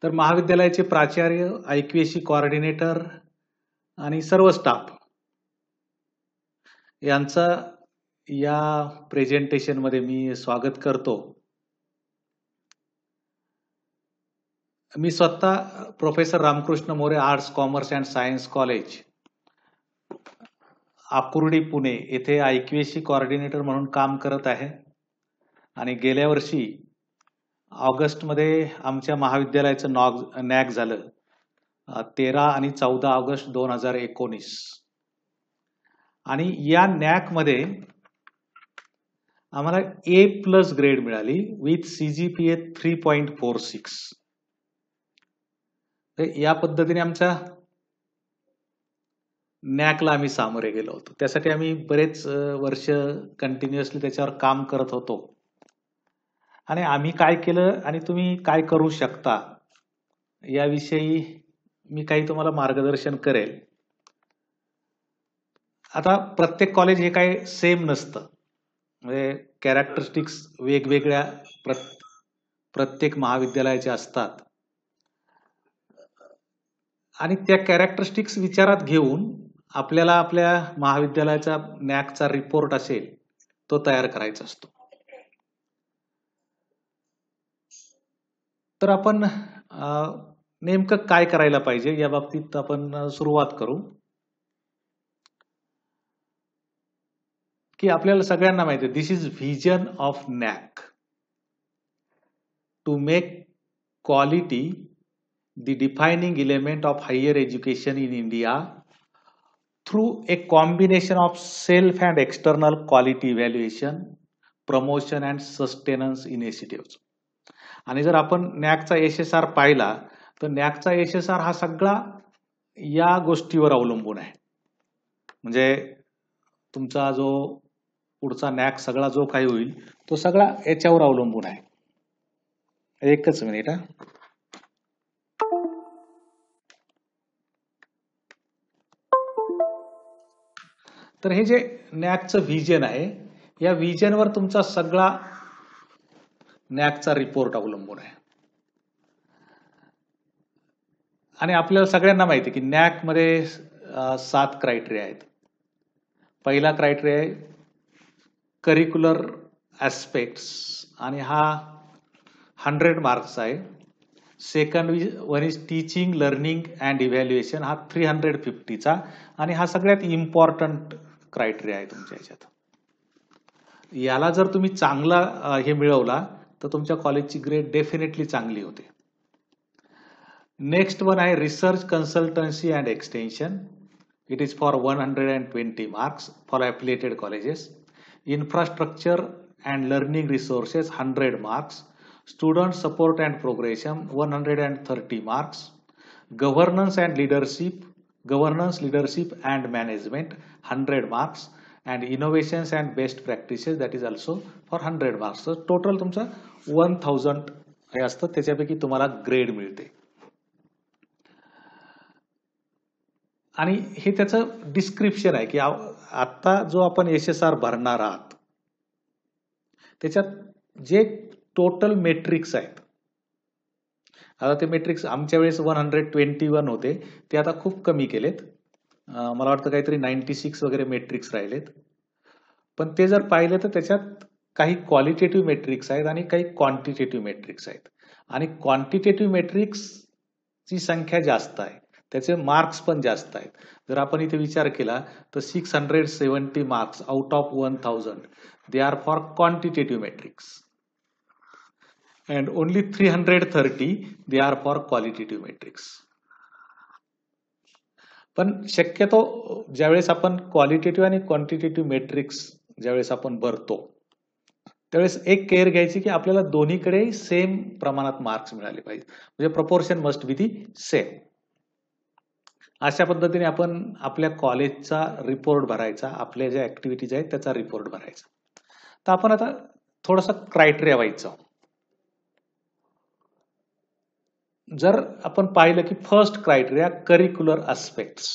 तर महाविद्यालयाचे प्राचार्य, IQAC कोऑर्डिनेटर आणि सर्व स्टाफ यांचा या प्रेझेंटेशन मध्ये मी स्वागत करतो. मी स्वतः professor Ramkrishna More arts, commerce and science college, Akurdi, Pune येथे IQAC कोऑर्डिनेटर म्हणून काम करत आहे आणि गेल्या वर्षी ऑगस्टमध्ये आमच्या महाविद्यालयाचं नॅक झालं 13 आणि 14 ऑगस्ट 2019 आणि या नॅक मध्ये आम्हाला A+ ग्रेड मिळाली विथ CGPA 3.46. या पद्धतीने आमच्या नॅकला आम्ही सामोरे गेलो होतो. त्यासाठी आम्ही बरेच वर्ष कंटिन्युअसली त्याच्यावर काम करत होतो आणि आम्ही काय केलं आणि तुम्ही काय करू शकता याविषयी मी काही तुम्हाला मार्गदर्शन करेल. आता प्रत्येक कॉलेज हे काही सेम नसतं, म्हणजे कॅरेक्टरिस्टिक्स वेगवेगळ्या प्रत्येक महाविद्यालयाचे असतात आणि त्या कॅरेक्टरिस्टिक्स विचारात घेऊन आपल्याला आपल्या महाविद्यालयाचा नॅकचा रिपोर्ट असेल तो तयार करायचा असतो. तर आपण नेमकं काय करायला पाहिजे या बाबतीत आपण सुरुवात करू. की आपल्याला सगळ्यांना माहिती आहे, this is vision of NAAC to make quality the defining element of higher education in India through a combination of self and external quality evaluation, promotion and sustenance initiatives. आणि जर आपण नॅकचा SSR पाहिला तर नॅकचा SSR हा सगळा या गोष्टीवर अवलंबून आहे. म्हणजे तुमचा जो पुढचा नॅक सगळा जो काही होईल तो सगळा याच्यावर अवलंबून आहे. एकच मिनिट. तर हे जे नॅकचं व्हिजन आहे या व्हिजनवर तुमचा सगळा नॅकचा रिपोर्ट अवलंबून आहे. आणि आपल्याला सगळ्यांना माहिती आहे की नॅक मध्ये 7 क्रायटेरिया आहेत. पहिला क्रायटेरिया आहे करिक्युलर ऍस्पेक्ट्स आणि हा 100 मार्क्स आहे. Second one is teaching, learning and evaluation, हा 350चा आणि हा सगळ्यात इम्पॉर्टंट क्रायटेरिया आहे तुमच्या ह्याच्यात. याला जर तुम्ही चांगला हे मिळवला तर तुमच्या कॉलेजची ग्रेड डेफिनेटली चांगली होते. नेक्स्ट वन आहे research consultancy and extension. It is for 120 marks for affiliated colleges. Infrastructure and learning resources 100 marks. Student support and progression 130 marks. Governance leadership and management 100 marks. and innovations and best practices, that is also for 100 marks. So total तुमचा 1000 हे असतं, त्याच्यापैकी तुम्हाला grade मिळते. आणि हे त्याचं description आहे की आता जो आपण SSR भरणार आहात त्याच्यात जे टोटल मेट्रिक्स आहेत, आता ते मेट्रिक्स आमच्या वेळेस 121 होते, ते आता खूप कमी केलेत. मला वाटतं काहीतरी 96 वगैरे मेट्रिक्स राहिलेत. पण ते जर पाहिलं तर त्याच्यात काही क्वालिटेटिव्ह मेट्रिक्स आहेत आणि काही क्वांटिटेटिव्ह मेट्रिक्स आहेत. आणि क्वांटिटेटिव्ह मेट्रिक्सची संख्या जास्त आहे, त्याचे मार्क्स पण जास्त आहेत. जर आपण इथे विचार केला तर 670 marks out of 1000 they are for quantitative matrix and only 330 they are for qualitative metrics. पण शक्यतो ज्यावेळेस आपण क्वालिटेटिव्ह आणि क्वांटिटेटिव्ह मेट्रिक्स ज्यावेळेस आपण भरतो त्यावेळेस एक केअर घ्यायची की आपल्याला दोन्हीकडे सेम प्रमाणात मार्क्स मिळाले पाहिजे, म्हणजे proportion must be the same. अशा पद्धतीने आपण आपल्या कॉलेजचा रिपोर्ट भरायचा, आपल्या ज्या ऍक्टिव्हिटीज आहेत त्याचा रिपोर्ट भरायचा. तर आपण आता थोडासा क्रायटेरिया व्हायचं. जर आपण पाहिलं की first criteria curricular aspects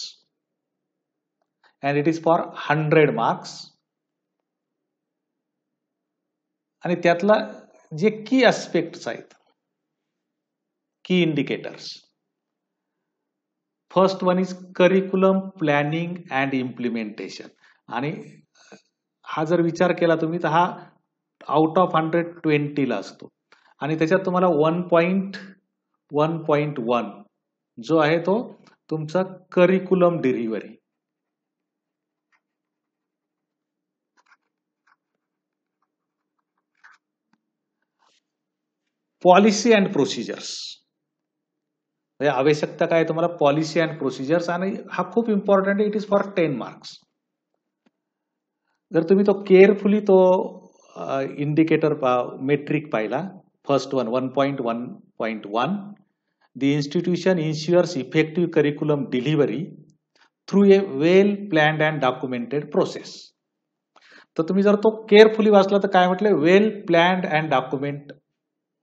and it is for 100 marks. आणि त्यातला जे की अस्पेक्ट्स आहेत की indicators. First one is curriculum planning and implementation. आणि हा जर विचार केला तुम्ही तर हा आउट ऑफ 120 ला असतो. आणि त्याच्यात तुम्हाला 1.1 जो आहे तो तुमचा curriculum delivery. Policy and procedures, म्हणजे आवश्यकता काय तुम्हाला पॉलिसी अँड प्रोसिजर्स. आणि हा खूप इम्पॉर्टंट आहे. It is for 10 marks. जर तुम्ही तो केअरफुली तो इंडिकेटर मेट्रिक पाहिला, first one 1.1.1, the institution ensures effective curriculum delivery through a well planned and documented process. तर तुम्ही जर तो केअरफुली वाचला तर काय म्हटलं, well planned and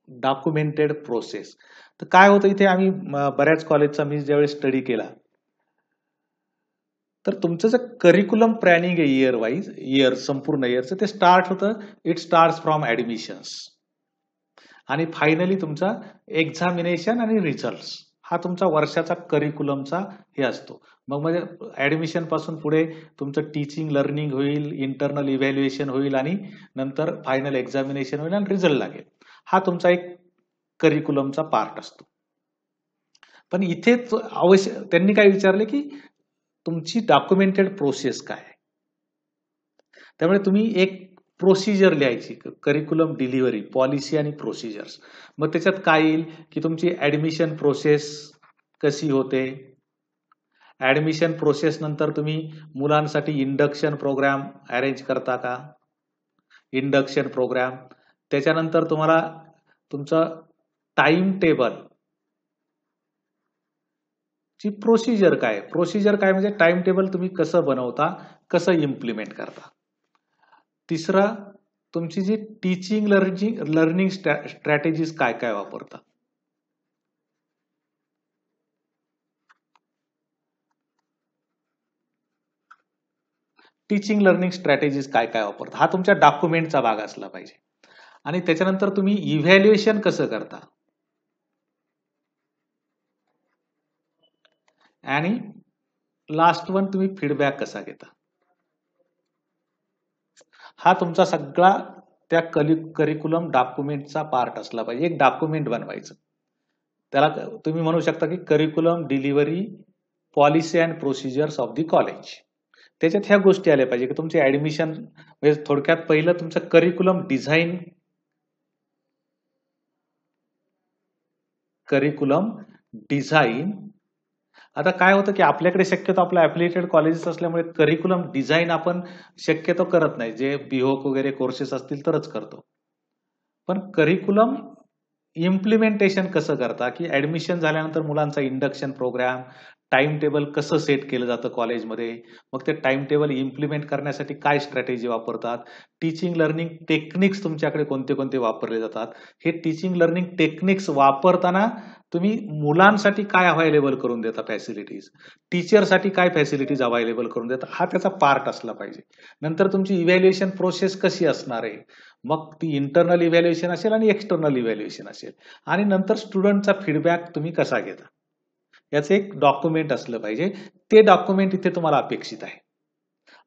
documented process. तर काय होतं इथे, आम्ही बऱ्याच कॉलेजचा मी ज्यावेळेस स्टडी केला तर तुमचं जे करिक्युलम प्लॅनिंग आहे इयर वाईज, संपूर्ण इयरचं, ते स्टार्ट होतं, इट स्टार्ट फ्रॉम ऍडमिशन्स आणि फायनली तुमचा एक्झामिनेशन आणि रिझल्ट हा तुमचा वर्षाचा करिक्युलमचा हे असतो. मग म्हणजे ऍडमिशन पासून पुढे तुमचं टीचिंग लर्निंग होईल, इंटरनल इव्हॅल्युएशन होईल आणि नंतर फायनल एक्झामिनेशन होईल आणि रिझल्ट लागेल. हा तुमचा एक करिक्युलमचा पार्ट असतो. पण इथे त्यांनी काय विचारले की तुमची डॉक्युमेंटेड प्रोसेस काय आहे. त्यामुळे तुम्ही एक प्रोसिजर लिहायची, करिक्युलम डिलिव्हरी, पॉलिसी आणि प्रोसिजर्स. मग त्याच्यात काय येईल की तुमची ऍडमिशन प्रोसेस कशी होते. ऍडमिशन प्रोसेस नंतर तुम्ही मुलांसाठी इंडक्शन प्रोग्राम अरेंज करता का, इंडक्शन प्रोग्राम. त्याच्यानंतर तुम्हाला तुमचं टाइम टेबल ची प्रोसिजर काय, म्हणजे टाइम टेबल तुम्ही कसं बनवता, कसं इम्प्लिमेंट करता. तिसरा तुमची जी टीचिंग लर्निंग स्ट्रॅटेजीज काय काय वापरता. टीचिंग लर्निंग स्ट्रॅटेजीज काय काय वापरता, हा तुमच्या डॉक्युमेंटचा भाग असला पाहिजे. आणि त्याच्यानंतर तुम्ही इव्हॅल्युएशन कसं करता आणि लास्ट वन तुम्ही फीडबॅक कसा घेता. हा तुमचा सगळा त्या करिक्युलम डॉक्युमेंटचा पार्ट असला पाहिजे. एक डॉक्युमेंट बनवायचं, त्याला तुम्ही म्हणू शकता की curriculum delivery policy and procedures of the college. त्याच्यात ह्या गोष्टी आल्या पाहिजे की तुमचे ऍडमिशन, म्हणजे थोडक्यात पहिलं तुमचं करिक्युलम डिझाईन, आता काय होतं की आपल्याकडे शक्यतो आपलं ऍफिलिएटेड कॉलेजेस असल्यामुळे करिक्युलम डिझाईन आपण शक्यतो करत नाही. जे बिहोक वगैरे कोर्सेस असतील तरच करतो. पण करिक्युलम इम्प्लिमेंटेशन कसं करता की ऍडमिशन झाल्यानंतर मुलांचा इंडक्शन प्रोग्राम, टाइम टेबल कसं सेट केलं जातं कॉलेजमध्ये, मग ते टाइम टेबल इम्प्लिमेंट करण्यासाठी काय स्ट्रॅटेजी वापरतात, टीचिंग लर्निंग टेक्निक्स तुमच्याकडे कोणते कोणते वापरले जातात. हे टीचिंग लर्निंग टेक्निक्स वापरताना तुम्ही मुलांसाठी काय अवेलेबल करून देता फॅसिलिटीज, टीचरसाठी काय फॅसिलिटीज अवेलेबल करून देता, हा त्याचा पार्ट असला पाहिजे. नंतर तुमची इव्हॅल्युएशन प्रोसेस कशी असणार आहे, मग ती इंटरनल इव्हॅल्युएशन असेल आणि एक्सटर्नल इव्हॅल्युएशन असेल. आणि नंतर स्टुडंटचा फीडबॅक तुम्ही कसा घेता, याचं एक डॉक्युमेंट असलं पाहिजे. ते डॉक्युमेंट इथे तुम्हाला अपेक्षित आहे.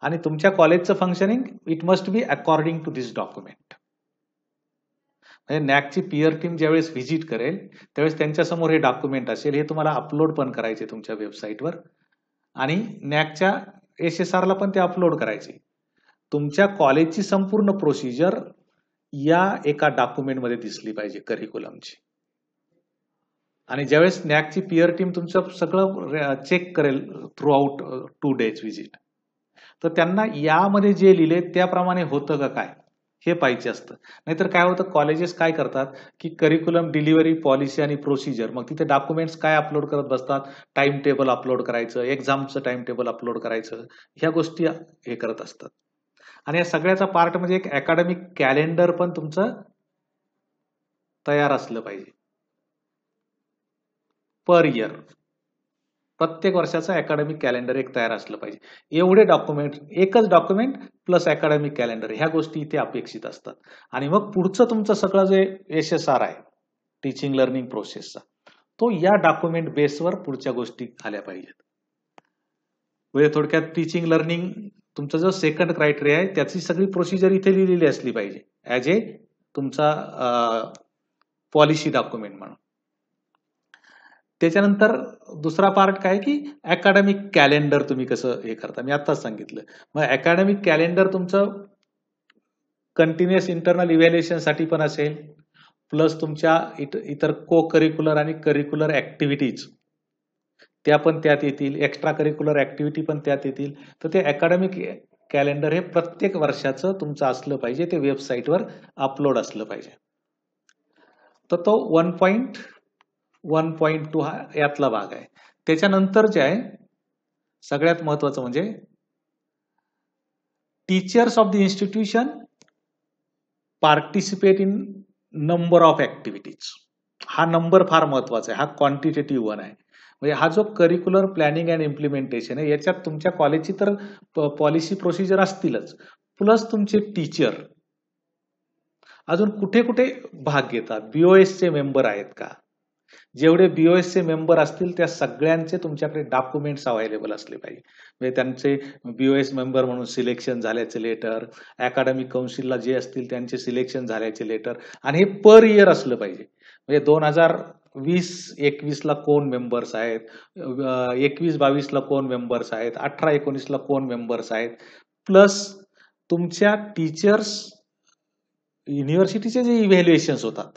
आणि तुमच्या कॉलेजचं functioning it must be according to this document. म्हणजे नॅकची पीअर टीम ज्यावेळेस व्हिजिट करेल त्यावेळेस त्यांच्यासमोर हे डॉक्युमेंट असेल, हे तुम्हाला अपलोड पण करायचे तुमच्या वेबसाईटवर आणि नॅकच्या SSR ला पण ते अपलोड करायचे. तुमच्या कॉलेजची संपूर्ण प्रोसिजर या एका डॉक्युमेंटमध्ये दिसली पाहिजे करिक्युलमची. आणि ज्यावेळेस नॅकची पीअर टीम तुमचं सगळं चेक करेल थ्रू आउट 2 days व्हिजिट, तर त्यांना यामध्ये जे लिहिले त्याप्रमाणे होतं का काय हे पाहिजे असतं. नाहीतर काय होतं, कॉलेजेस काय करतात की करिक्युलम डिलिव्हरी पॉलिसी आणि प्रोसिजर, मग तिथे डॉक्युमेंट्स काय अपलोड करत बसतात, टाइम टेबल अपलोड करायचं, एक्झामचं टाइम टेबल अपलोड करायचं, ह्या गोष्टी हे करत असतात. आणि या सगळ्याचा पार्ट म्हणजे एक अकॅडमिक कॅलेंडर पण तुमचं तयार असलं पाहिजे पर इयर. प्रत्येक वर्षाचं अकॅडमिक कॅलेंडर एक तयार असलं पाहिजे. एवढे डॉक्युमेंट, एकच डॉक्युमेंट प्लस अकॅडमिक कॅलेंडर, ह्या गोष्टी इथे अपेक्षित असतात. आणि मग पुढचं तुमचं सगळं जे SSR आहे टीचिंग लर्निंग प्रोसेसचा, तो या डॉक्युमेंट बेसवर पुढच्या गोष्टी आल्या पाहिजेत. म्हणजे थोडक्यात टीचिंग लर्निंग तुमचा जो सेकंड क्रायटेरिया आहे त्याची सगळी प्रोसिजर इथे लिहिलेली असली पाहिजे ऍज ए तुमचा पॉलिसी डॉक्युमेंट म्हणून. त्याच्यानंतर दुसरा पार्ट काय की अकॅडमिक कॅलेंडर तुम्ही कसं हे करता, मी आत्ताच सांगितलं. मग अकॅडमिक कॅलेंडर तुमचं कंटिन्युअस इंटरनल इव्हॅल्युएशन साठी पण असेल, प्लस तुमच्या इतर को करिक्युलर आणि करिक्युलर ऍक्टिव्हिटीज त्या पण त्यात येतील, एक्स्ट्रा करिक्युलर ऍक्टिव्हिटी पण त्यात येतील. तर ते अकॅडमिक कॅलेंडर हे प्रत्येक वर्षाचं तुमचं असलं पाहिजे, ते वेबसाईटवर अपलोड असलं पाहिजे. तर तो 1.1.2 हा यातला भाग आहे. त्याच्यानंतर जे आहे सगळ्यात महत्वाचं म्हणजे teachers of the institution participate in number of activities. हा नंबर फार महत्वाचा आहे, हा क्वांटिटेटिव्ह वन आहे. म्हणजे हा जो करिक्युलर प्लॅनिंग अँड इम्प्लिमेंटेशन आहे याच्यात तुमच्या कॉलेजची तर पॉलिसी प्रोसिजर असतीलच, प्लस तुमचे टीचर अजून कुठे कुठे भाग घेतात, बीओएस चे मेंबर आहेत का, जेवढे बीओएस चे मेंबर असतील त्या सगळ्यांचे तुमच्याकडे डॉक्युमेंट्स अवेलेबल असले पाहिजे. म्हणजे त्यांचे बीओएस मेंबर म्हणून सिलेक्शन झाल्याचे लेटर, अकॅडमिक काउन्सिलला जे असतील त्यांचे सिलेक्शन झाल्याचे लेटर, आणि हे पर इयर असलं पाहिजे. म्हणजे 2020-21 ला कोण मेंबर्स आहेत, 21-22 ला कोण मेंबर्स आहेत, 18-19 ला कोण मेंबर्स आहेत, प्लस तुमच्या टीचर्स युनिव्हर्सिटीचे जे इव्हॅल्युएशन्स होतात,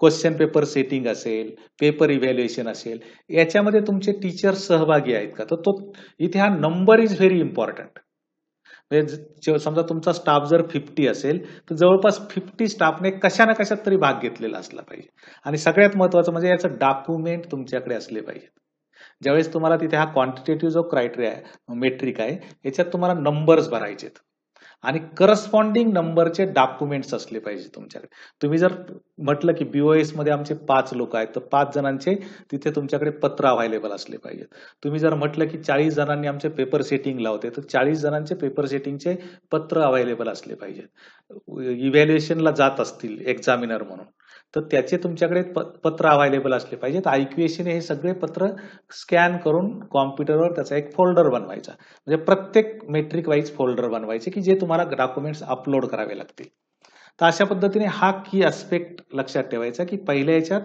क्वेश्चन पेपर सेटिंग असेल, पेपर इव्हॅल्युएशन असेल, याच्यामध्ये तुमचे टीचर्स सहभागी आहेत का, तर तो इथे हा नंबर इज व्हेरी इम्पॉर्टंट. म्हणजे समजा तुमचा स्टाफ जर 50 असेल तर जवळपास 50 स्टाफने कशा ना कशात तरी भाग घेतलेला असला पाहिजे. आणि सगळ्यात महत्वाचं म्हणजे याचं डॉक्युमेंट तुमच्याकडे असले पाहिजे. ज्यावेळेस तुम्हाला तिथे हा क्वांटिटेटिव्ह जो क्रायटेरिया आहे, मेट्रिक आहे, याच्यात तुम्हाला नंबर्स भरायचेत आणि करस्पॉन्डिंग नंबरचे डॉक्युमेंट्स असले पाहिजे तुमच्याकडे. तुम्ही जर म्हटलं की बीओएस मध्ये आमचे 5 लोक आहेत तर 5 जणांचे तिथे तुमच्याकडे पत्र अवेलेबल असले पाहिजेत. तुम्ही जर म्हटलं की 40 जणांनी आमचे पेपर सेटिंग लावते तर 40 जणांचे पेपर सेटिंगचे पत्र अवेलेबल असले पाहिजेत. इव्हॅल्युएशनला जात असतील एक्झामिनर म्हणून तर त्याचे तुमच्याकडे पत्र अवेलेबल असले पाहिजेत. IQAC ने हे सगळे पत्र स्कॅन करून कॉम्प्युटरवर त्याचा एक फोल्डर बनवायचा, म्हणजे प्रत्येक मेट्रिक वाईज फोल्डर बनवायचे की जे तुम्हाला डॉक्युमेंट्स अपलोड करावे लागतील. तर अशा पद्धतीने हा की अस्पेक्ट लक्षात ठेवायचा की पहिल्या याच्यात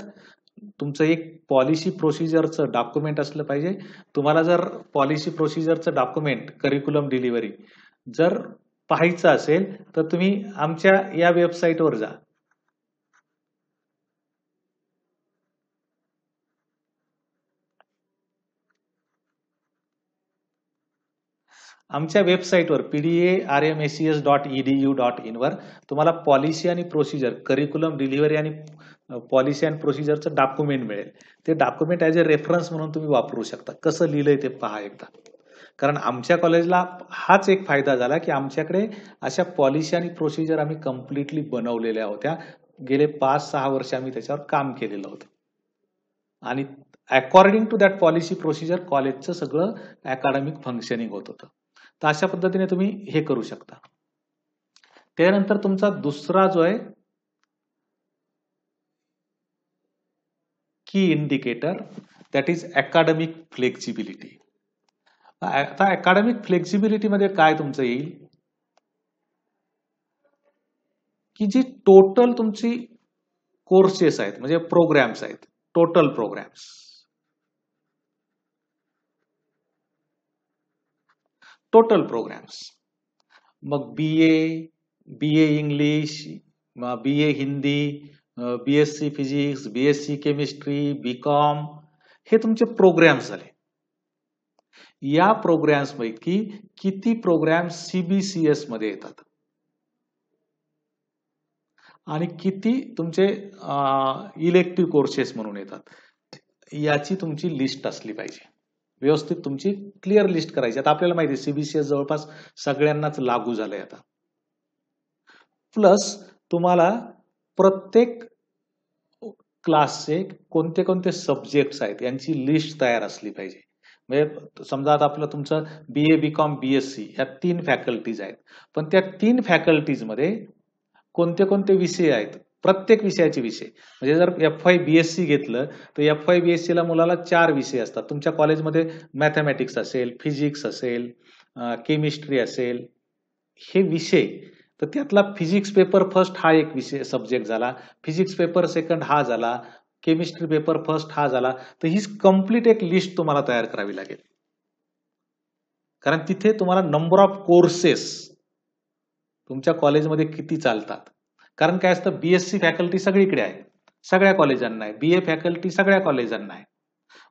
तुमचं एक पॉलिसी प्रोसिजरचं डॉक्युमेंट असलं पाहिजे. तुम्हाला जर पॉलिसी प्रोसिजरचं डॉक्युमेंट करिक्युलम डिलिव्हरी जर पाहायचं असेल तर तुम्ही आमच्या या वेबसाईटवर जा. आमच्या वेबसाईटवर pdarmses.edu.in वर तुम्हाला पॉलिसी आणि प्रोसिजर, करिक्युलम डिलिव्हरी आणि पॉलिसी अँड प्रोसिजरचं डॉक्युमेंट मिळेल. ते डॉक्युमेंट ऍज अ रेफरन्स म्हणून तुम्ही वापरू शकता. कसं लिहिलंय ते पहा एकदा. कारण आमच्या कॉलेजला हाच एक फायदा झाला की आमच्याकडे अशा पॉलिसी आणि प्रोसिजर आम्ही कम्प्लिटली बनवलेल्या होत्या. गेले 5-6 वर्ष आम्ही त्याच्यावर काम केलेलं होतं आणि according to that policy procedure कॉलेजचं सगळं अकॅडमिक फंक्शनिंग होत होतं. तर अशा पद्धतीने तुम्ही हे करू शकता. त्यानंतर तुमचा दुसरा जो आहे की indicator that is academic flexibility. आता अकॅडमिक फ्लेक्झिबिलिटी मध्ये काय तुमचं येईल की जी टोटल तुमची कोर्सेस आहेत म्हणजे प्रोग्राम्स आहेत, टोटल प्रोग्राम्स, मग BA English, BA Hindi, BSc physics, BSc chemistry, BCom, हे तुमचे प्रोग्राम्स झाले. या प्रोग्राम्स पैकी किती प्रोग्राम्स सीबीसीएस मध्ये येतात आणि किती तुमचे इलेक्टिव्ह कोर्सेस म्हणून येतात, याची तुमची लिस्ट असली पाहिजे. व्यवस्थित तुमची क्लिअर लिस्ट करायची. आता आपल्याला माहिती आहे सीबीसीएस जवळपास सगळ्यांनाच लागू झालंय आता. प्लस तुम्हाला प्रत्येक क्लासचे कोणते कोणते सब्जेक्ट्स आहेत यांची लिस्ट तयार असली पाहिजे. म्हणजे समजा आता आपलं तुमचं बीए, बीकॉम, बीएससी ह्या 3 फॅकल्टीज आहेत, पण त्या 3 फॅकल्टीज मध्ये कोणते कोणते विषय आहेत प्रत्येक विषयाचे विषय. म्हणजे जर FY BSc घेतलं तर FY BSc ला मुलाला 4 विषय असतात. तुमच्या कॉलेजमध्ये मॅथमॅटिक्स असेल, फिजिक्स असेल, केमिस्ट्री असेल, हे विषय. तर त्यातला फिजिक्स पेपर फर्स्ट हा एक विषय सब्जेक्ट झाला, फिजिक्स पेपर सेकंड हा झाला, केमिस्ट्री पेपर फर्स्ट हा झाला. तर ही कंप्लीट एक लिस्ट तुम्हाला तयार करावी लागेल. कारण तिथे तुम्हाला नंबर ऑफ कोर्सेस तुमच्या कॉलेजमध्ये किती चालतात. कारण काय असतं, BSc फॅकल्टी सगळीकडे आहे, सगळ्या कॉलेजांना आहे, BA फॅकल्टी सगळ्या कॉलेजांना आहे.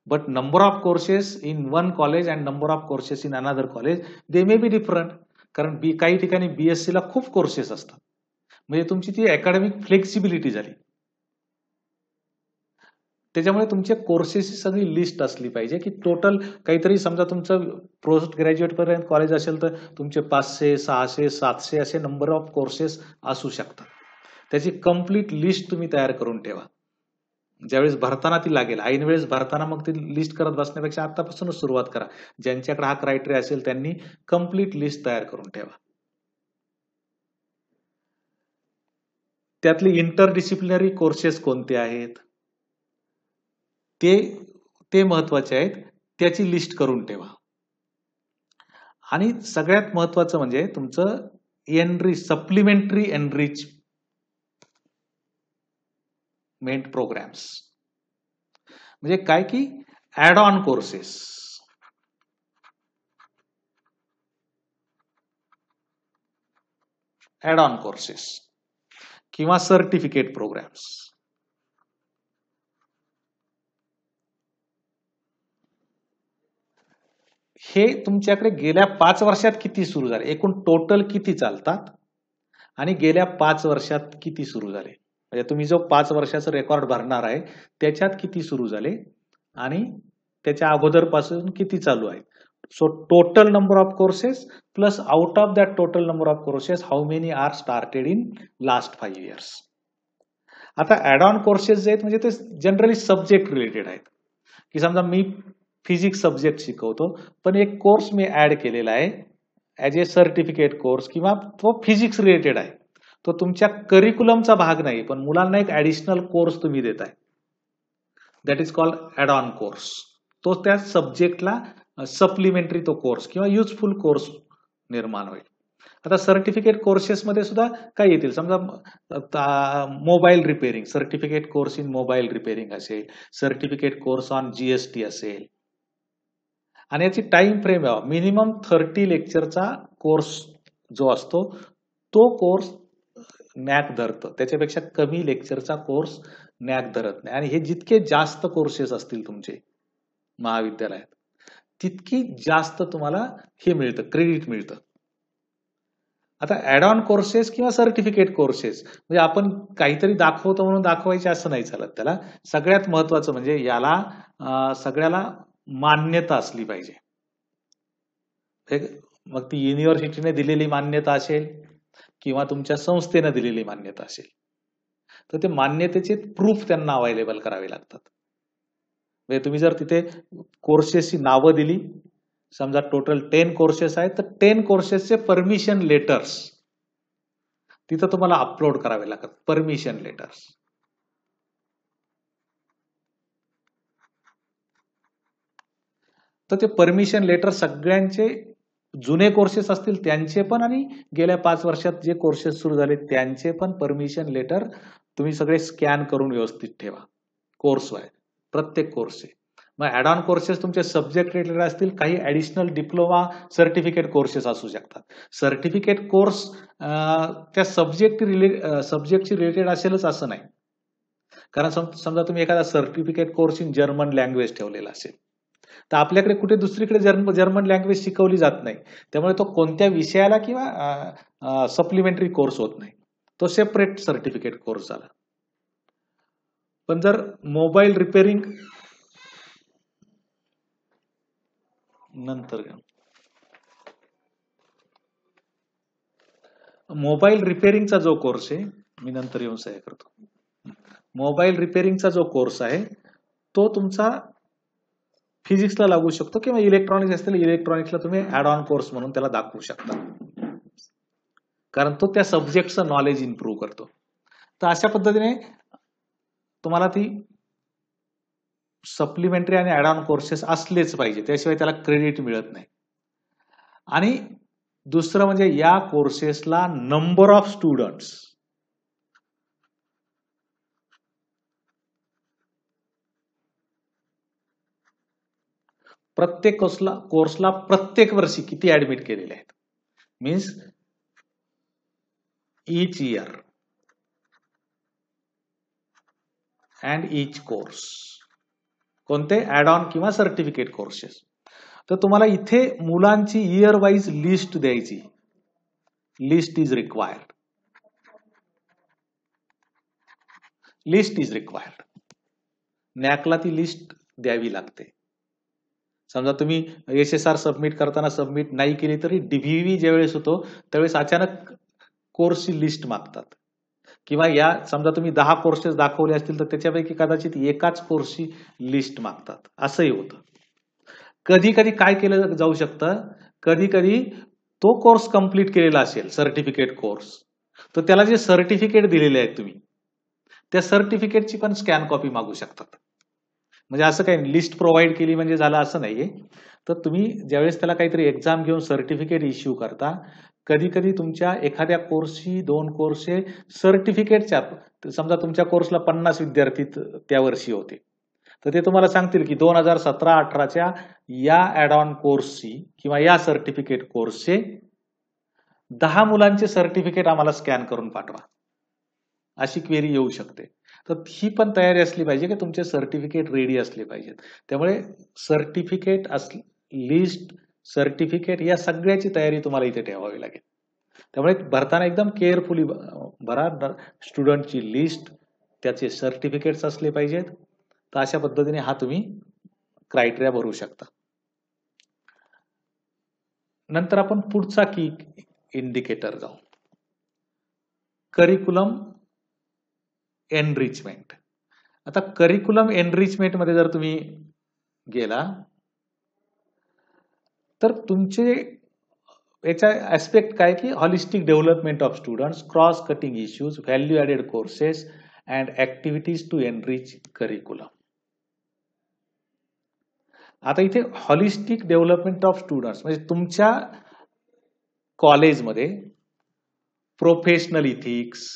But number of courses in one college and number of courses in another college they may be different. कारण काही ठिकाणी BSc ला खूप कोर्सेस असतात. म्हणजे तुमची ती अकॅडमिक फ्लेक्सिबिलिटी झाली. त्याच्यामुळे तुमच्या कोर्सेसची सगळी लिस्ट असली पाहिजे की टोटल काहीतरी, समजा तुमचं पोस्ट ग्रॅज्युएट पर्यंत कॉलेज असेल तर तुमचे 500, 600, 700 असे नंबर ऑफ कोर्सेस असू शकतात. त्याची कंप्लीट लिस्ट तुम्ही तयार करून ठेवा. ज्यावेळेस भरताना ती लागेल, ऐन वेळेस भरताना मग ती लिस्ट करत बसण्यापेक्षा आतापासूनच सुरुवात करा. ज्यांच्याकडे हा क्रायटेरिया असेल त्यांनी कंप्लीट लिस्ट तयार करून ठेवा. त्यातले इंटरडिसिप्लिनरी कोर्सेस कोणते आहेत ते महत्वाचे आहेत, त्याची लिस्ट करून ठेवा. आणि सगळ्यात महत्वाचं म्हणजे तुमचं सप्लिमेंटरी एनरिचमेंट प्रोग्राम्स. म्हणजे काय की add on courses. Add on courses किंवा सर्टिफिकेट प्रोग्राम्स. हे तुमच्याकडे गेल्या 5 वर्षात किती सुरू झाले, एकूण टोटल किती चालतात आणि गेल्या 5 वर्षात किती सुरू झाले. म्हणजे तुम्ही जो 5 वर्षाचा रेकॉर्ड भरणार आहे त्याच्यात किती सुरू झाले आणि त्याच्या अगोदरपासून किती चालू आहे. So total number of courses plus out of that total number of courses how many are started in last 5 years. आता ऍड ऑन कोर्सेस जे आहेत म्हणजे ते जनरली सब्जेक्ट रिलेटेड आहेत. की समजा मी फिजिक्स सब्जेक्ट शिकवतो पण एक कोर्स मी ऍड केलेला आहे ऍज ए सर्टिफिकेट कोर्स किंवा तो फिजिक्स रिलेटेड आहे. तो तुमच्या करिक्युलमचा भाग नाही पण मुलांना एक ऍडिशनल कोर्स तुम्ही देताय. That is called add on course. तो त्या सब्जेक्टला सप्लिमेंटरी तो कोर्स किंवा युजफुल कोर्स निर्माण होईल. आता सर्टिफिकेट कोर्सेसमध्ये सुद्धा काय येतील, समजा mobile repairing, certificate course in mobile repairing असेल, सर्टिफिकेट कोर्स ऑन GST असेल. आणि याची टाइम फ्रेम यावा, मिनिमम 30 लेक्चरचा कोर्स जो असतो तो कोर्स नॅक धरतं, त्याच्यापेक्षा कमी लेक्चरचा कोर्स नॅक धरत नाही. आणि हे जितके जास्त कोर्सेस असतील तुमचे महाविद्यालयात तितकी जास्त तुम्हाला हे मिळतं, क्रेडिट मिळतं. आता ऍड ऑन कोर्सेस किंवा सर्टिफिकेट कोर्सेस म्हणजे आपण काहीतरी दाखवतो म्हणून दाखवायचे असं नाही चालत. त्याला सगळ्यात महत्वाचं म्हणजे याला सगळ्याला मान्यता असली पाहिजे. मग ती युनिव्हर्सिटीने दिलेली मान्यता असेल किंवा तुमच्या संस्थेने दिलेली मान्यता असेल तर ते मान्यतेचे प्रूफ त्यांना अवेलेबल करावे लागतात. म्हणजे तुम्ही जर तिथे कोर्सेसची नावं दिली, समजा टोटल 10 कोर्सेस आहेत तर 10 कोर्सेसचे परमिशन लेटर्स तिथं तुम्हाला अपलोड करावे लागतात. Permission letters. तर ते परमिशन लेटर सगळ्यांचे, जुने कोर्सेस असतील त्यांचे पण आणि गेल्या 5 वर्षात जे कोर्सेस सुरू झाले त्यांचे पण परमिशन लेटर तुम्ही सगळे स्कॅन करून व्यवस्थित ठेवा. कोर्स वाईज प्रत्येक कोर्सचे. मग ऍड ऑन कोर्सेस तुमचे सब्जेक्ट रिलेटेड असतील, काही ऍडिशनल डिप्लोमा सर्टिफिकेट कोर्सेस असू शकतात. सर्टिफिकेट कोर्स त्या सब्जेक्टची रिलेटेड असेलच असं नाही. कारण समजा तुम्ही एखादा certificate course in German language ठेवलेला असेल तर आपल्याकडे कुठे दुसरीकडे जर्मन लँग्वेज शिकवली जात नाही, त्यामुळे तो कोणत्या विषयाला किंवा सप्लिमेंटरी कोर्स होत नाही, तो सेपरेट सर्टिफिकेट कोर्स झाला. पण जर मोबाईल रिपेअरिंग नंतर मोबाईल रिपेअरिंगचा जो कोर्स आहे, मी नंतर येऊन सहाय्य करतो. मोबाईल रिपेअरिंगचा जो कोर्स आहे तो तुमचा फिजिक्सला लागू शकतो किंवा इलेक्ट्रॉनिक्स असतील इलेक्ट्रॉनिक्सला तुम्ही ऍड ऑन कोर्स म्हणून त्याला दाखवू शकता, कारण तो त्या सब्जेक्टचं नॉलेज इम्प्रूव्ह करतो. तर अशा पद्धतीने तुम्हाला ती सप्लिमेंटरी आणि ऍड ऑन कोर्सेस असलेच पाहिजे, त्याशिवाय त्याला क्रेडिट मिळत नाही. आणि दुसरं म्हणजे या कोर्सेसला नंबर ऑफ स्टुडंट्स, प्रत्येक कोर्सला प्रत्येक वर्षी किती ऍडमिट केलेले आहेत, means each year and each course. कोणते ऍड ऑन किंवा सर्टिफिकेट कोर्सेस. तर तुम्हाला इथे मुलांची इयर वाईज लिस्ट द्यायची, list is required, list is required. नॅकला ती लिस्ट द्यावी लागते. समजा तुम्ही SSR सबमिट करताना सबमिट नाही केली तरी DVV ज्यावेळेस होतो त्यावेळेस अचानक कोर्सची लिस्ट मागतात, किंवा या समजा तुम्ही 10 कोर्सेस दाखवले असतील तर त्याच्यापैकी कदाचित एकाच कोर्सची लिस्ट मागतात, असंही होतं. कधी कधी काय केलं जाऊ शकतं, कधी कधी तो कोर्स कंप्लीट केलेला असेल सर्टिफिकेट कोर्स, तर त्याला जे सर्टिफिकेट दिलेले आहेत तुम्ही त्या सर्टिफिकेटची पण स्कॅन कॉपी मागू शकतात. म्हणजे असं काही लिस्ट प्रोव्हाइड केली म्हणजे झालं असं नाहीये. तर तुम्ही ज्यावेळेस त्याला काहीतरी एक्झाम घेऊन सर्टिफिकेट इश्यू करता, कधी कधी तुमच्या एखाद्या कोर्सची 2 कोर्सचे सर्टिफिकेटच्या, समजा तुमच्या कोर्सला 50 विद्यार्थी त्या वर्षी होते, तर ते तुम्हाला सांगतील की 2017-18च्या या ऍड ऑन कोर्सची किंवा या सर्टिफिकेट कोर्सचे 10 मुलांचे सर्टिफिकेट आम्हाला स्कॅन करून पाठवा, अशी क्वेरी येऊ शकते. तर ही पण तयारी असली पाहिजे की तुमचे सर्टिफिकेट रेडी असले पाहिजेत. त्यामुळे सर्टिफिकेट लिस्ट, सर्टिफिकेट या सगळ्याची तयारी तुम्हाला इथे ठेवावी लागेल. त्यामुळे भरताना एकदम केअरफुली भरा. स्टुडंटची लिस्ट, त्याचे सर्टिफिकेट्स असले पाहिजेत. तर अशा पद्धतीने हा तुम्ही क्रायटेरिया भरू शकता. नंतर आपण पुढचा की इंडिकेटर जाऊ, करिक्युलम एनरिचमेंट. आता करिक्युलम एनरिचमेंट मध्ये जर तुम्ही गेला तर तुमचे याचा ऍस्पेक्ट काय की holistic development of students, cross cutting issues, value added courses and activities to enrich curriculum. आता इथे हॉलिस्टिक डेव्हलपमेंट ऑफ स्टुडंट्स म्हणजे तुमच्या कॉलेजमध्ये प्रोफेशनल इथिक्स,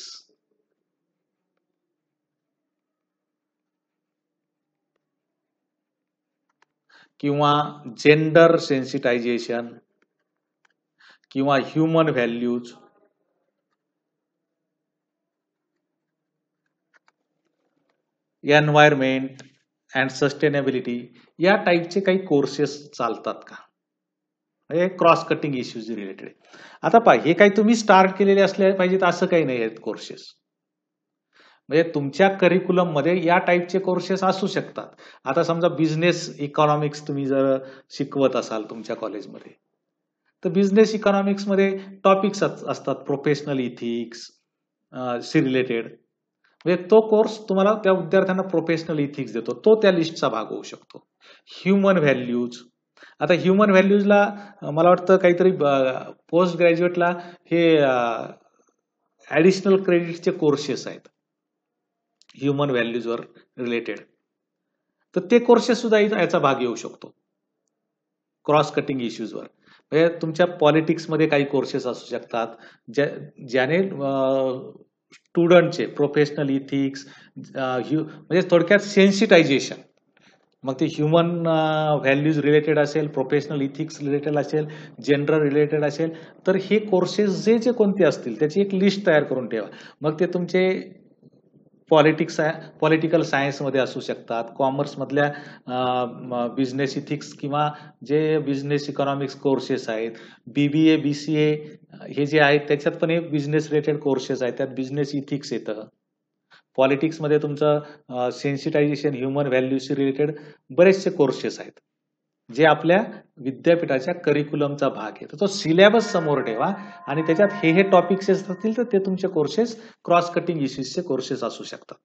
किंवा जेंडर सेन्सिटायझेशन किंवा human values, environment and sustainability या टाईपचे काही कोर्सेस चालतात का, हे क्रॉस कटिंग इश्यूज रिलेटेड. आता पहा, हे काही तुम्ही स्टार्ट केलेले असले पाहिजेत असं काही नाही आहेत कोर्सेस. म्हणजे तुमच्या करिक्युलम मध्ये या टाईपचे कोर्सेस असू शकतात. आता समजा बिझनेस इकॉनॉमिक्स तुम्ही जर शिकवत असाल तुमच्या कॉलेजमध्ये, तर बिझनेस इकॉनॉमिक्स मध्ये टॉपिक्स असतात, प्रोफेशनल इथिक्स रिलेटेड. म्हणजे तो कोर्स तुम्हाला त्या विद्यार्थ्यांना प्रोफेशनल इथिक्स देतो, तो त्या लिस्टचा भाग होऊ शकतो. ह्युमन व्हॅल्यूज, आता ह्युमन व्हॅल्यूजला मला वाटतं काहीतरी पोस्ट ग्रॅज्युएटला हे ऍडिशनल क्रेडिटचे कोर्सेस आहेत ह्युमन व्हॅल्यूजवर रिलेटेड, तर ते कोर्सेस सुद्धा याचा भाग येऊ शकतो क्रॉस कटिंग इश्यूजवर. म्हणजे तुमच्या पॉलिटिक्समध्ये काही कोर्सेस असू शकतात ज्याने स्टुडंटचे प्रोफेशनल इथिक्स म्हणजे थोडक्यात सेन्सिटायझेशन, मग ते ह्युमन व्हॅल्यूज रिलेटेड असेल, प्रोफेशनल इथिक्स रिलेटेड असेल, जेंडर रिलेटेड असेल, तर हे कोर्सेस जे कोणते असतील त्याची एक लिस्ट तयार करून ठेवा. मग ते तुमचे पॉलिटिकल सायन्समध्ये असू शकतात, कॉमर्स मधल्या बिझनेस इथिक्स किंवा जे बिझनेस इकॉनॉमिक्स कोर्सेस आहेत, BBA BCA हे जे आहेत त्याच्यात पण हे बिझनेस रिलेटेड कोर्सेस आहेत, त्यात बिझनेस इथिक्स येतं. पॉलिटिक्स मध्ये तुमचं सेन्सिटायझेशन, ह्युमन व्हॅल्यूज रिलेटेड बरेचसे कोर्सेस आहेत जे आपल्या विद्यापीठाच्या करिक्युलमचा भाग आहे. तो सिलेबस समोर ठेवा आणि त्याच्यात हे टॉपिक्स असतील तर ते तुमचे कोर्सेस क्रॉस कटिंग इश्यूजचे कोर्सेस असू शकतात.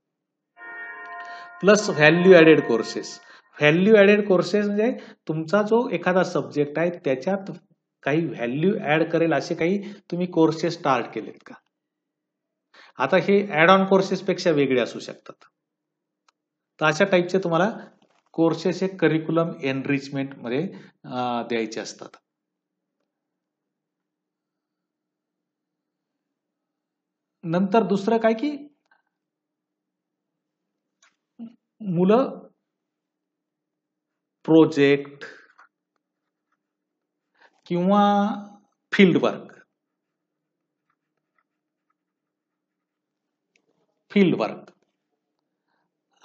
Plus value added courses. Value added courses म्हणजे तुमचा जो एखादा सब्जेक्ट आहे त्याच्यात काही व्हॅल्यू ऍड करेल असे काही तुम्ही कोर्सेस स्टार्ट केलेत का. आता हे ऍड ऑन कोर्सेस पेक्षा वेगळे असू शकतात. तर अशा टाईपचे तुम्हाला कोर्सेस हे करिक्युलम एनरिचमेंट मध्ये द्यायचे असतात. नंतर दुसरं काय की मुलं प्रोजेक्ट किंवा फील्ड वर्क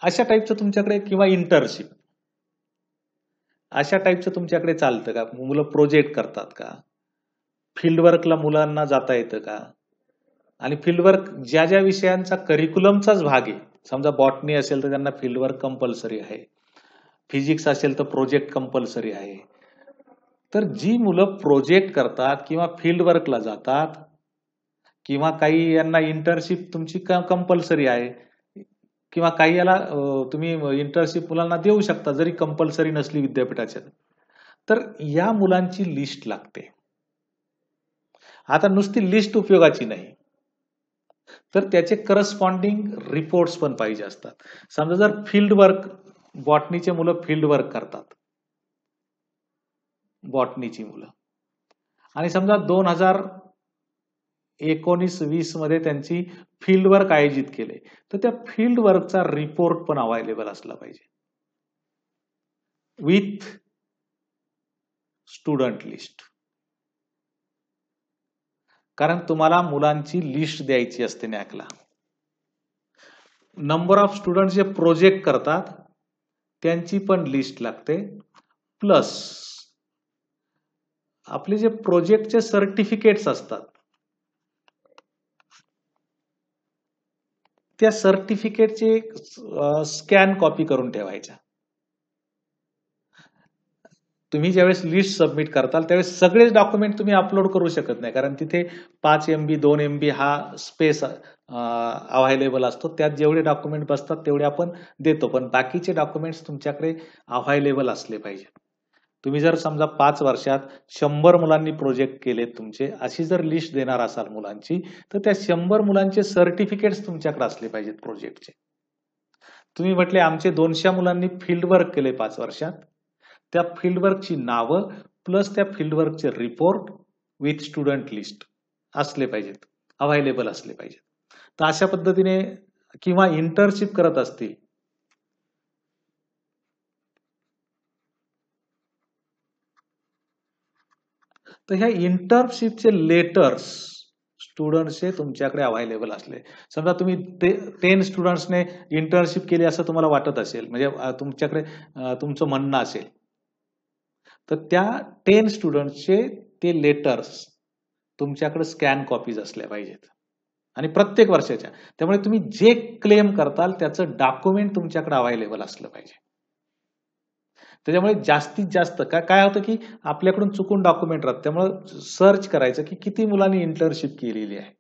अशा टाईपचं तुमच्याकडे किंवा इंटर्नशिप अशा टाईपचं तुमच्याकडे चालतं का? मुलं प्रोजेक्ट करतात का? फील्ड वर्कला मुलांना जाता येतं का? आणि फील्ड वर्क ज्या ज्या विषयांचा करिक्युलमचाच भाग आहे, समजा बॉटनी असेल तर त्यांना फील्ड वर्क कंपल्सरी आहे, फिजिक्स असेल तर प्रोजेक्ट कंपल्सरी आहे. तर जी मुलं प्रोजेक्ट करतात किंवा फील्ड वर्कला जातात किंवा काही यांना इंटर्नशिप तुमची कंपल्सरी आहे किंवा काही याला तुम्ही इंटर्नशिप मुलांना देऊ शकता जरी कंपल्सरी नसली विद्यापीठाच्या, तर या मुलांची लिस्ट लागते. आता नुसती लिस्ट उपयोगाची नाही, तर त्याचे करस्पॉन्डिंग रिपोर्ट्स पण पाहिजे असतात. समजा जर फील्ड वर्क, बॉटनीचे मुलं फील्ड वर्क करतात, बॉटनीची मुलं, आणि समजा 2019-20 मध्ये त्यांची फील्ड वर्क आयोजित केले, तर त्या फील्ड वर्कचा रिपोर्ट पण अवेलेबल असला पाहिजे विथ स्टुडंट लिस्ट. कारण तुम्हाला मुलांची लिस्ट द्यायची असते नॅकला. नंबर ऑफ स्टुडंट जे प्रोजेक्ट करतात त्यांची पण लिस्ट लागते, प्लस आपले जे प्रोजेक्टचे सर्टिफिकेट्स असतात त्या सर्टिफिकेटची स्कॅन कॉपी करून ठेवायच्या. तुम्ही ज्यावेळेस लिस्ट सबमिट करताल त्यावेळेस सगळेच डॉक्युमेंट तुम्ही अपलोड करू शकत नाही, कारण तिथे 5 MB 2 MB हा स्पेस अवेलेबल असतो. त्यात जेवढे डॉक्युमेंट बसतात तेवढे आपण देतो, पण बाकीचे डॉक्युमेंट्स तुमच्याकडे अवेलेबल असले पाहिजे. तुम्ही जर समजा 5 वर्षात 100 मुलांनी प्रोजेक्ट केले तुमचे, अशी जर लिस्ट देणार असाल मुलांची, तर त्या 100 मुलांचे सर्टिफिकेट्स तुमच्याकडे असले पाहिजेत प्रोजेक्टचे. तुम्ही म्हटले आमचे 200 मुलांनी फील्ड वर्क केले 5 वर्षात, त्या फील्डवर्कची नावं प्लस त्या फील्डवर्कचे रिपोर्ट विथ स्टुडंट लिस्ट असले पाहिजेत, अवेलेबल असले पाहिजेत. तर अशा पद्धतीने किंवा इंटर्नशिप करत असतील तर ह्या इंटर्नशिपचे लेटर्स स्टुडंट्सचे तुमच्याकडे अवेलेबल असले. समजा तुम्ही 10 स्टुडंट्सने इंटर्नशिप केली असं तुम्हाला वाटत असेल, म्हणजे तुमच्याकडे तुमचं म्हणणं असेल, तर त्या 10 स्टुडंट्सचे ते लेटर्स तुमच्याकडे स्कॅन कॉपीज असल्या पाहिजेत आणि प्रत्येक वर्षाच्या. त्यामुळे तुम्ही जे क्लेम करताल त्याचं डॉक्युमेंट तुमच्याकडे अवेलेबल असलं पाहिजे. त्याच्यामुळे जास्तीत जास्त काय होतं की आपल्याकडून चुकून डॉक्युमेंट राहत, त्यामुळे सर्च करायचं की किती मुलांनी इंटर्नशिप केलेली आहे.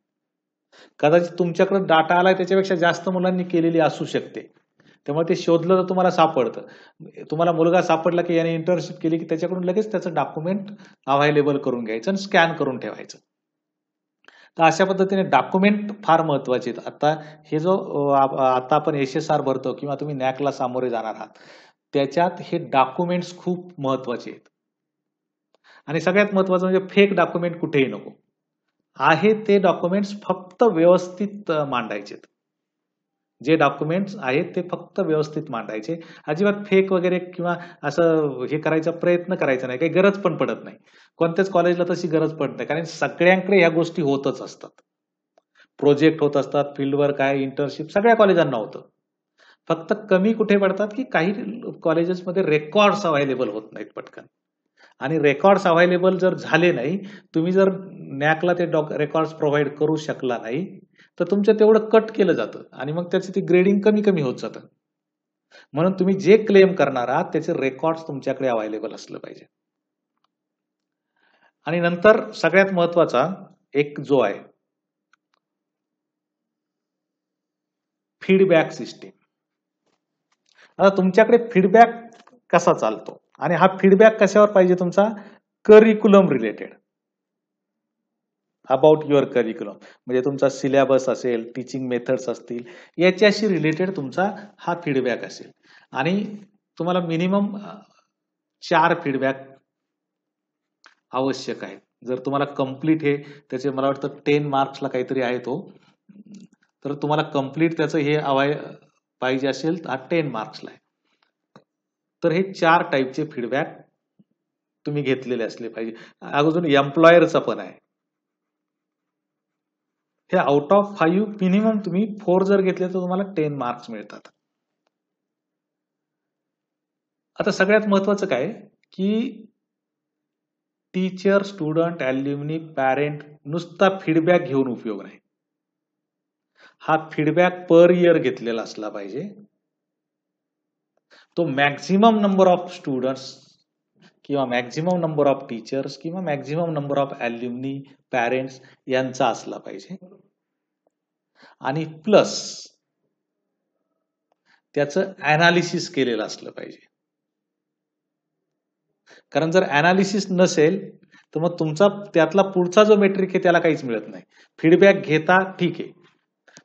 कदाचित तुमच्याकडे डाटा आलाय त्याच्यापेक्षा जास्त मुलांनी केलेली असू शकते, त्यामुळे ते शोधलं तर तुम्हाला सापडतं. तुम्हाला मुलगा सापडला की याने इंटर्नशिप केली की त्याच्याकडून लगेच त्याचं डॉक्युमेंट अवेलेबल करून घ्यायचं आणि स्कॅन करून ठेवायचं. तर अशा पद्धतीने डॉक्युमेंट फार महत्वाचे आहेत. आता हे जो आता आपण SSR भरतो किंवा तुम्ही नॅकला सामोरे जाणार आहात, त्याच्यात हे डॉक्युमेंट्स खूप महत्वाचे आहेत. आणि सगळ्यात महत्वाचं म्हणजे फेक डॉक्युमेंट कुठेही नको. आहे ते डॉक्युमेंट्स फक्त व्यवस्थित मांडायचे. जे डॉक्युमेंट्स आहेत ते फक्त व्यवस्थित मांडायचे, अजिबात फेक वगैरे किंवा असं हे करायचा प्रयत्न करायचा नाही, काही गरज पण पडत नाही. कोणत्याच कॉलेजला तशी गरज पडत नाही, कारण सगळ्यांकडे ह्या गोष्टी होतच असतात. प्रोजेक्ट होत असतात, फील्ड वर्क आहे, इंटर्नशिप सगळ्या कॉलेजांना होतं. फक्त कमी कुठे पडतात की काही कॉलेजेसमध्ये रेकॉर्ड्स अवेलेबल होत नाहीत पटकन, आणि रेकॉर्ड्स अवेलेबल जर झाले नाही, तुम्ही जर नॅकला ते रेकॉर्ड्स प्रोव्हाइड करू शकला नाही, तर तुमचं तेवढं कट केलं जातं आणि मग त्याचं ते ग्रेडिंग कमी कमी होत जातं. म्हणून तुम्ही जे क्लेम करणार आहात त्याचे रेकॉर्ड्स तुमच्याकडे अवेलेबल असलं पाहिजे. आणि नंतर सगळ्यात महत्वाचा एक जो आहे फीडबॅक सिस्टीम. आता तुमच्याकडे फीडबॅक कसा चालतो आणि हा फीडबॅक कशावर पाहिजे तुमचा? Curriculum related. About your curriculum, म्हणजे तुमचा सिलेबस असेल, टीचिंग मेथड्स असतील, याच्याशी रिलेटेड तुमचा हा फीडबॅक असेल. आणि तुम्हाला मिनिमम 4 फीडबॅक आवश्यक आहेत. जर तुम्हाला कम्प्लीट हे त्याचे मला वाटतं 10 मार्क्सला काहीतरी आहे तो, तर तुम्हाला कम्प्लीट त्याचं हे पाहिजे असेल हा 10 मार्क्सला आहे. तर हे 4 टाईपचे फीडबॅक तुम्ही घेतलेले असले पाहिजे. अजून एम्प्लॉयरचा पण आहे. हे आउट ऑफ 5 मिनिमम तुम्ही 4 जर घेतले तर तुम्हाला 10 मार्क्स मिळतात. आता सगळ्यात महत्वाचं काय की टीचर, स्टुडंट, अल्युमिनी, पॅरेंट नुसता फीडबॅक घेऊन उपयोग नाही. हा फीडबॅक पर इयर घेतलेला असला पाहिजे. तो मॅक्झिमम नंबर ऑफ स्टुडंट्स किंवा मॅक्झिमम नंबर ऑफ टीचर्स किंवा maximum number of alumni, parents यांचा असला पाहिजे. आणि प्लस त्याचं अनालिसिस केलेलं असलं पाहिजे. कारण जर अनालिसिस नसेल तर मग तुमचा त्यातला पुढचा जो मेट्रिक आहे त्याला काहीच मिळत नाही. फीडबॅक घेता ठीक आहे,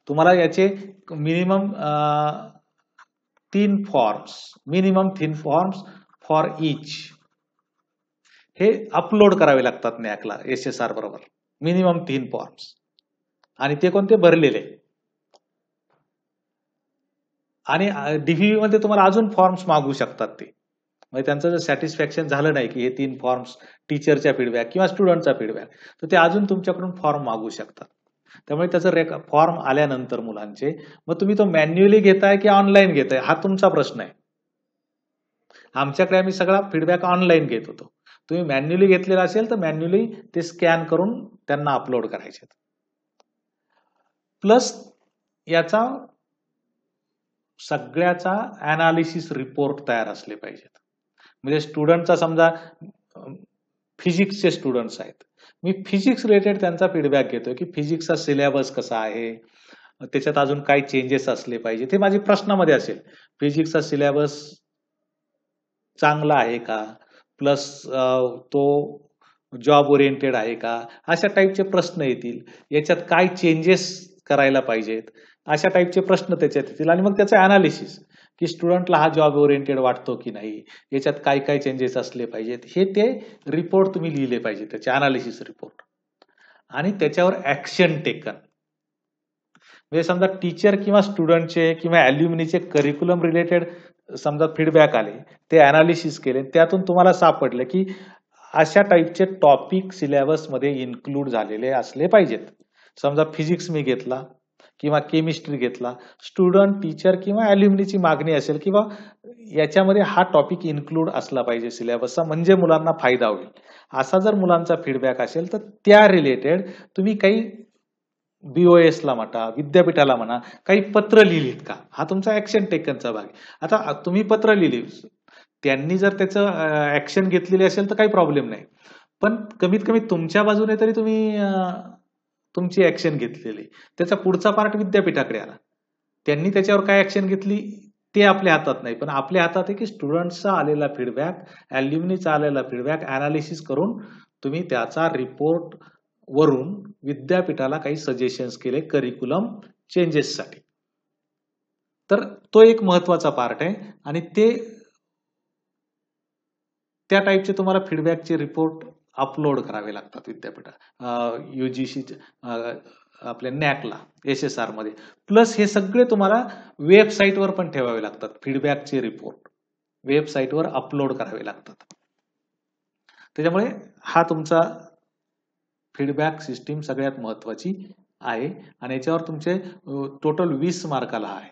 तुम्हाला याचे minimum 3 forms, minimum 3 forms for each हे अपलोड करावे लागतात नॅकला SSR बरोबर, मिनिमम 3 फॉर्म्स. आणि ते कोणते भरलेले. आणि DVV मध्ये तुम्हाला अजून फॉर्म्स मागू शकतात ते, म्हणजे त्यांचं जर सॅटिस्फॅक्शन झालं नाही की हे 3 फॉर्म्स टीचरचा फीडबॅक किंवा स्टुडंटचा फीडबॅक, तर ते अजून तुमच्याकडून फॉर्म मागू शकतात. त्यामुळे त्याचं फॉर्म आल्यानंतर मुलांचे मग तुम्ही तो मॅन्युअली घेताय की ऑनलाईन घेताय हा तुमचा प्रश्न आहे. आमच्याकडे आम्ही सगळा फीडबॅक ऑनलाईन घेत होतो. तुम्ही मॅन्युअली घेतलेला असेल तर मॅन्युअली ते स्कॅन करून त्यांना अपलोड करायचे. प्लस याचा सगळ्याचा अनालिसिस रिपोर्ट तयार असले पाहिजेत. म्हणजे स्टुडंटचा समजा फिजिक्सचे स्टुडंट्स आहेत, मी फिजिक्स रिलेटेड त्यांचा फीडबॅक घेतोय की फिजिक्सचा सिलेबस कसा आहे, त्याच्यात अजून काय चेंजेस असले पाहिजे, ते माझी प्रश्नामध्ये असेल. फिजिक्सचा सिलेबस चांगला आहे का, प्लस तो जॉब ओरिएंटेड आहे का, अशा टाईपचे प्रश्न येतील. याच्यात काय चेंजेस करायला पाहिजेत अशा टाईपचे प्रश्न त्याच्यात येतील. आणि मग त्याचं अनालिसिस की स्टुडंटला हा जॉब ओरिएंटेड वाटतो की नाही, याच्यात काय काय चेंजेस असले पाहिजेत, हे ते रिपोर्ट तुम्ही लिहिले पाहिजे, त्याचे अनालिसिस रिपोर्ट. आणि त्याच्यावर ऍक्शन टेकन, म्हणजे समजा टीचर किंवा स्टुडंटचे किंवा अल्युमिनीचे करिक्युलम रिलेटेड समजा फीडबॅक आले, ते अनालिसिस केले, त्यातून तुम्हाला सापडले की अशा टाईपचे टॉपिक सिलेबस मध्ये इन्क्लूड झालेले असले पाहिजेत. समजा फिजिक्स मी घेतला किंवा केमिस्ट्री घेतला, स्टुडंट, टीचर किंवा अल्युमिनीची मागणी असेल किंवा याच्यामध्ये हा टॉपिक इन्क्लूड असला पाहिजे सिलेबसचा, म्हणजे मुलांना फायदा होईल. असा जर मुलांचा फीडबॅक असेल तर त्या रिलेटेड तुम्ही काही BOS ला म्हणा, विद्यापीठाला म्हणा, काही पत्र लिहिलीत का, हा तुमचा ऍक्शन टेकनचा भाग आहे. आता तुम्ही पत्र लिहिली, त्यांनी जर त्याचं ऍक्शन घेतलेली असेल तर काही प्रॉब्लेम नाही, पण कमीत कमी तुमच्या बाजूने तरी तुम्ही तुमची ऍक्शन घेतलेली, त्याचा पुढचा पार्ट विद्यापीठाकडे आला, त्यांनी त्याच्यावर काय ऍक्शन घेतली ते आपल्या हातात नाही. पण आपल्या हातात आहे की स्टुडंटचा आलेला फीडबॅक, अल्युमिनीचा आलेला फीडबॅक अनालिसिस करून तुम्ही त्याचा रिपोर्ट वरून विद्यापीठाला काही सजेशन्स केले करिक्युलम चेंजेससाठी. तर तो एक महत्वाचा पार्ट आहे. आणि ते त्या टाईपचे तुम्हाला फीडबॅकचे रिपोर्ट अपलोड करावे लागतात विद्यापीठात, UGC आपल्या नॅकला, SSR मध्ये. प्लस हे सगळे तुम्हाला वेबसाईटवर पण ठेवावे लागतात. फीडबॅकचे रिपोर्ट वेबसाईटवर अपलोड करावे लागतात. त्याच्यामुळे हा तुमचा फीडबॅक सिस्टीम सगळ्यात महत्वाची आहे. आणि याच्यावर तुमचे टोटल 20 मार्काला आहे.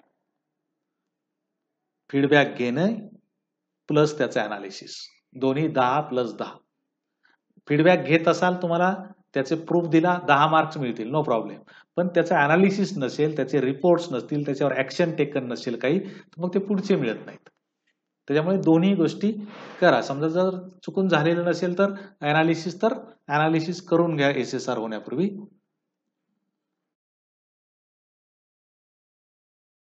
फीडबॅक घेणं प्लस त्याचं अनालिसिस, दोन्ही 10+10. फीडबॅक घेत असाल, तुम्हाला त्याचे प्रूफ दिला, 10 मार्क्स मिळतील, नो प्रॉब्लेम. पण त्याचं अनालिसिस नसेल, त्याचे रिपोर्ट्स नसतील, त्याच्यावर ऍक्शन टेकन नसेल काही, तर मग ते पुढचे मिळत नाहीत. त्याच्यामुळे दोन्ही गोष्टी करा. समजा जर चुकून झालेलं नसेल तर अनालिसिस करून घ्या SSR होण्यापूर्वी.